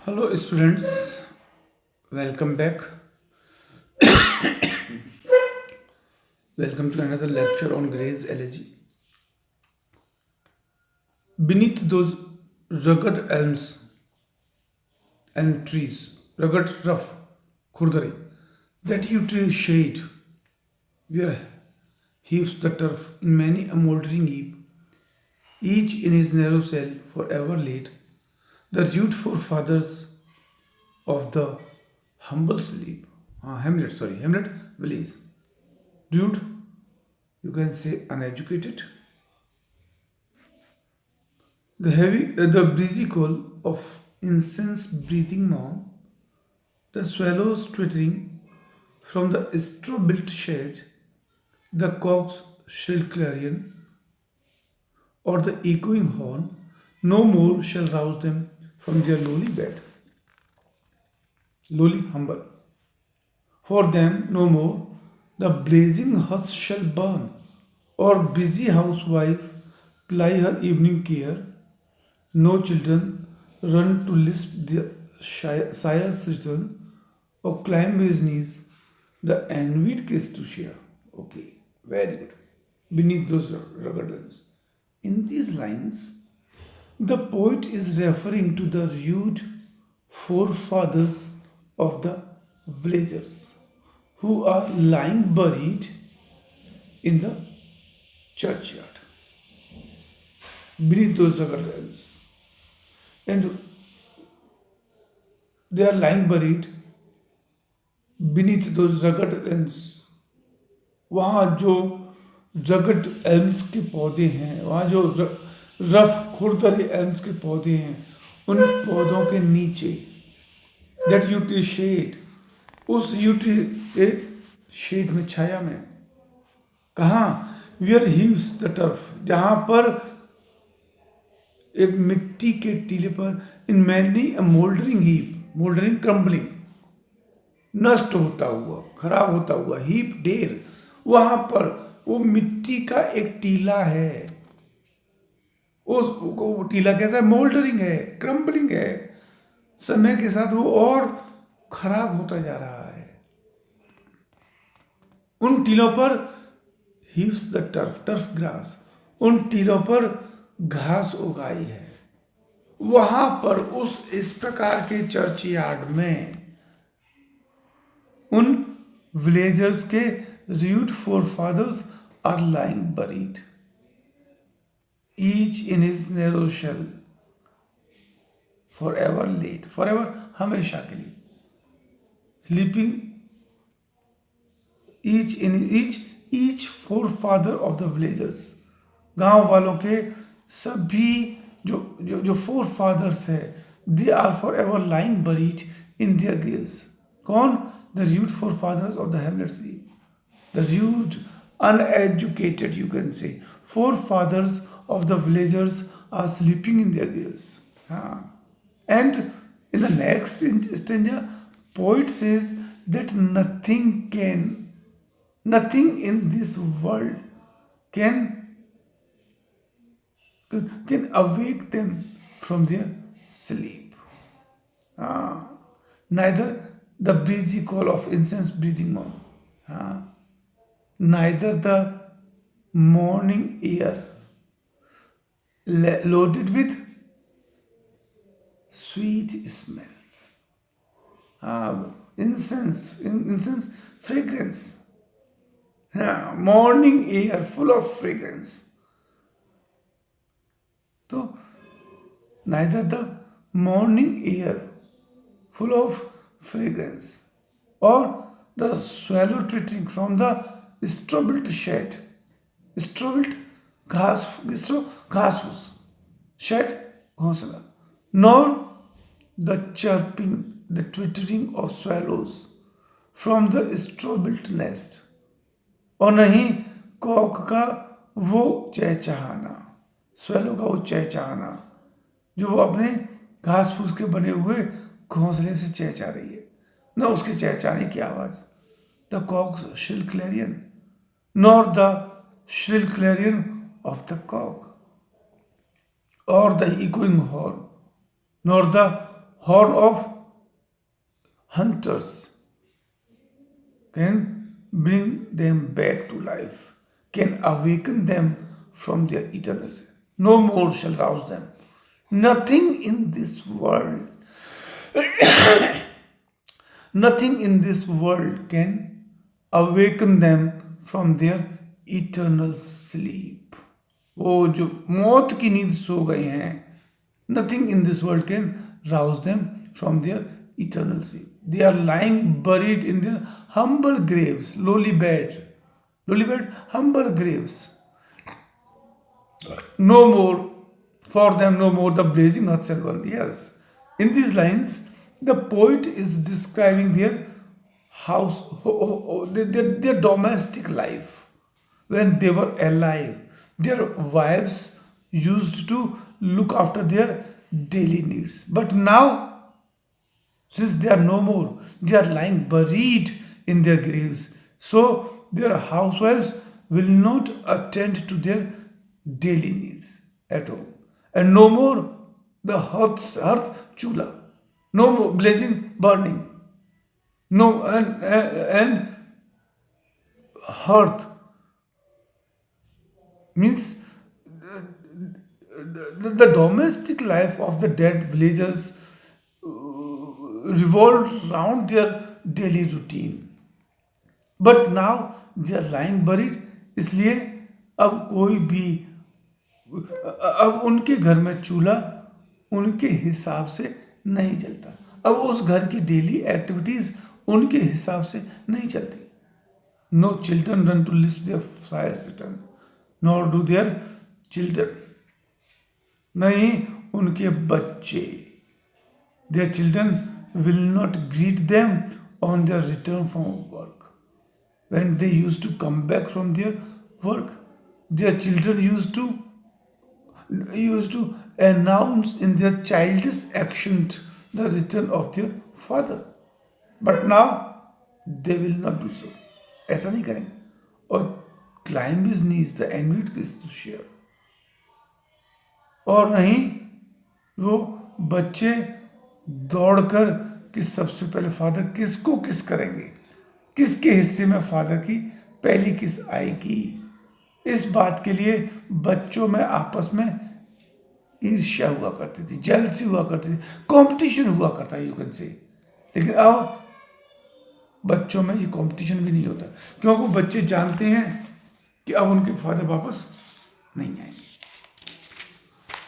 Hello, students. Welcome back. Welcome to another lecture on Gray's Elegy. Beneath those rugged elms and trees, rugged, rough, khurdari, that you tree shade, where heaves the turf in many a mouldering heap, each in his narrow cell forever laid, the rude forefathers of the humble sleep. Hamlet village. Rude, you can say uneducated. The breezy call of incense breathing morn, the swallows twittering from the straw-built shed, the cock's shrill clarion, or the echoing horn, no more shall rouse them from their lowly bed, lowly humble. For them no more the blazing hearth shall burn, or busy housewife ply her evening care. No children run to lisp their sire's return, or climb his knees, the envied kiss to share. Okay, very good. Beneath those rugged lines. In these lines, the poet is referring to the rude forefathers of the villagers who are lying buried in the churchyard beneath those rugged lines. And they are lying buried beneath those rugged elms. वहाँ जो rugged elms के पौधे हैं, वहाँ जो rough खुरदरे elms के पौधे हैं, उन पौधों के नीचे that you tree shade, उस you tree के शेड में, छाया में, कहाँ where heaves the turf, जहाँ पर एक मिट्टी के टीले पर इन मैनी मोल्डरिंग हीप, मोल्डरिंग क्रम्बलिंग, नष्ट होता हुआ, खराब होता हुआ, हीप ढेर, वहां पर वो मिट्टी का एक टीला है, वो टीला कैसा है? मोल्डरिंग है, क्रम्बलिंग है, समय के साथ वो और खराब होता जा रहा है। उन टीलों पर heaves the turf, turf grass, उन टीलों पर घास उगाई है। वहां पर इस प्रकार के चर्च यार्ड में उन विलेजर्स के rude forefathers are lying buried, each in his narrow shell, forever laid, forever हमेशा के लिए, sleeping each forefather of the villagers, गांव वालों के सभी जो जो जो फोर फादर्स है, they are forever lying buried in their graves. कौन? The rude forefathers of the hamlet sleep, the rude uneducated, you can say, forefathers of the villagers are sleeping in their graves. And in the next stanza, poet says that nothing in this world can awake them from their sleep. Neither the breezy call of incense breathing morn, neither the morning air loaded with sweet smells, incense fragrance, morning air full of fragrance. So neither the morning air full of fragrance, or the swallow twittering from the straw-built shed, straw-built घास फूस, shed घोंसला, nor the chirping, the twittering of swallows from the straw-built nest, और नहीं Kock का वो चहचहाना, swallow का वो चहचहाना जो वो अपने घास फूस के बने हुए घोंसले से चहचा रही है, न उसके चहचाने की आवाज, the cock's shrill clarion, nor the shrill clarion of the cock, or the echoing horn, nor the horde of hunters can bring them back to life, can awaken them from their eternity. No more shall rouse them. Nothing in this world, nothing in this world can awaken them from their eternal sleep. वो जो मौत की नींद सो गए हैं, nothing in this world can rouse them from their eternal sleep. They are lying buried in their humble graves, lowly bed, humble graves. No more, for them, no more the blazing earth shall burn. Yes. In these lines, the poet is describing their house, their domestic life. When they were alive, their wives used to look after their daily needs. But now, since they are no more, they are lying buried in their graves. So their housewives will not attend to their daily needs at all. And no more the hearth chula, no more blazing burning, no and hearth means the domestic life of the dead villagers revolved around their daily routine. But now they are lying buried, इसलिए अब कोई भी अब उनके घर में चूल्हा उनके हिसाब से नहीं जलता. अब उस घर की डेली एक्टिविटीज उनके हिसाब से नहीं चलती. No children run to list their fire system nor do their children, नहीं उनके बच्चे, their children will not greet them on their return from work. When they used to come back from their work, their children used to announce in their childish actions the return of their father. But now they will not do so. ऐसा नहीं करेंगे. और climb his knees, the envy is to share. और नहीं वो बच्चे दौड़कर कि सबसे पहले फादर किसको किस करेंगे, किसके हिस्से में फादर की पहली किस आएगी. इस बात के लिए बच्चों में आपस में ईर्ष्या हुआ करती थी, जेलसी हुआ करती थी, कंपटीशन हुआ करता है, यू कैन से. लेकिन अब बच्चों में ये कंपटीशन भी नहीं होता, क्योंकि बच्चे जानते हैं कि अब उनके फादर वापस नहीं आएंगे.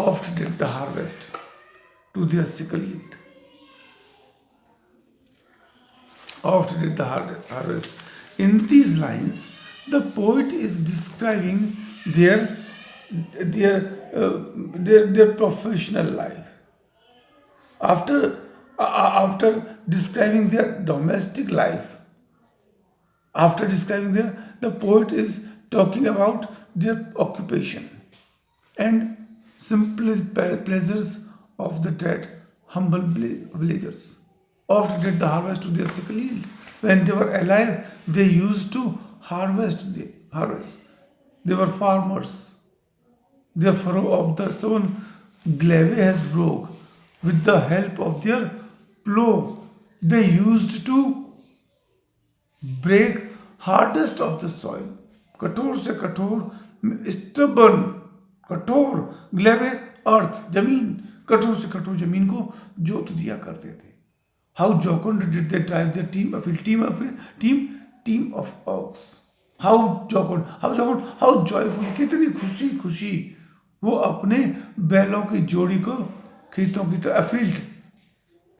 Oft did the harvest to their sickle yield. Oft did the harvest. In these lines, the poet is describing their professional life. After describing their domestic life, after describing the poet is talking about their occupation and simple pleasures of the dead humble villagers. Oft did the harvest to their sickle yield. When they were alive, they used to harvest. They were farmers. Their furrow of the stone glaive has broke. With the help of their plow, they used to break hardest of the soil. कठोर से कठोर stubborn, कठोर glaive earth जमीन, कठोर से कठोर जमीन को जोत दिया करते थे. How jocund did they drive their team of ox. How jocund, how joyful, कितनी खुशी खुशी वो अपने बैलों की जोड़ी को खेतों की तरफ फील्ड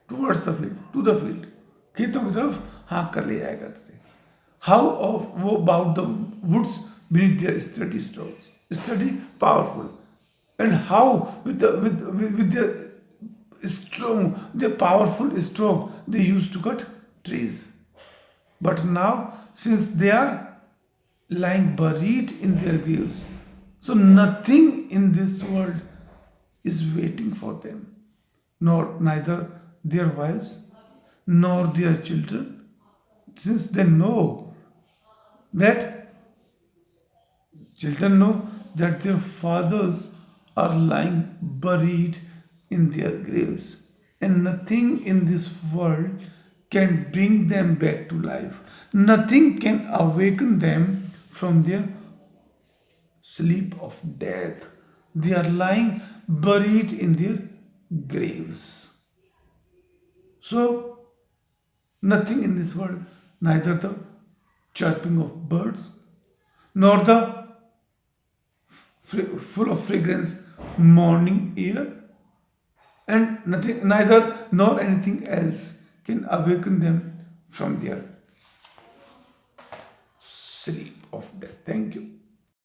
टू द फील्ड खेतों की तरफ हाँक कर ले जाया करते थे. How of वो about the woods beneath their steady powerful, and how with their strong, their powerful stroke, they used to cut trees. But now, since they are lying buried in their graves, so nothing in this world is waiting for them, neither their wives nor their children, since they know that children know that their fathers are lying buried in their graves, and nothing in this world can bring them back to life. Nothing can awaken them from their sleep of death. They are lying buried in their graves. So, nothing in this world, neither the chirping of birds, nor the full of fragrance morning air, and nothing, neither nor anything else can awaken them from their sleep of death. Thank you.